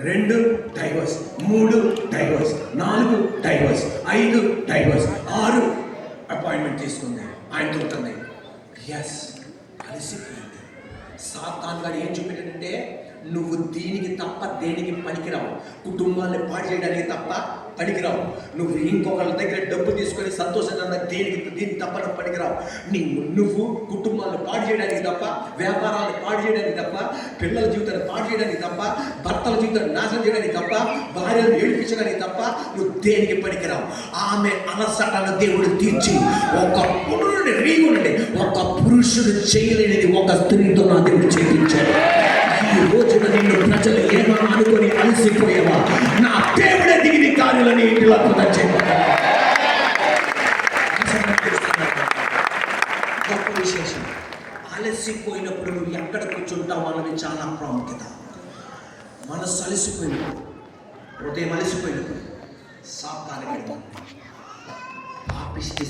2 divorce, 3 divorce, 4 divorce, 5 divorce, 6 appointment తీసుకుంది. ఆయనతో ఉంటుంది. ఎస్, అలసిపోయింది. సాతాను గారు ఏం చూపెట్టాడంటే, నువ్వు దీనికి తప్ప దేనికి పనికిరావు, కుటుంబాన్ని పాడు చేయడానికి తప్ప పనికిరావు, నువ్వు ఇంకొకరి దగ్గర డబ్బు తీసుకొని సంతోషంగా దీనికి తప్ప నువ్వు పనికిరావు, నువ్వు కుటుంబాన్ని పాడు చేయడానికి తప్ప, వ్యాపారాన్ని పాడు చేయడానికి తప్ప, పిల్లల జీవితాన్ని పాడు చేయడానికి తప్ప, భర్తల జీవితాన్ని నాశనం చేయడానికి తప్ప, భార్యను ఏడిపించడానికి తప్ప నువ్వు దేనికి పనికిరావు. ఆమె అలసటను దేవుడు తీర్చి ఒక పురుషుని రీగుండి ఒక పురుషుడు చేయలేనిది ఒక స్త్రీతో నా దేవుడు చేయించాడు. ఈ రోజున నిన్ను ప్రజలు ఏమో అనుకొని అలసిపోయేవా, నా దేవుడే దిగిన కార్యాలని ఇంటిలో అద్భుతం చేయబడ్డా. గొప్ప విశేషం, అలసిపోయినప్పుడు నువ్వు ఎక్కడ కూర్చుంటావు అన్నది చాలా ప్రాముఖ్యత. మనసు అలసిపోయినప్పుడు, హృదయం అలసిపోయినప్పుడు సాతాను పాపిష్టి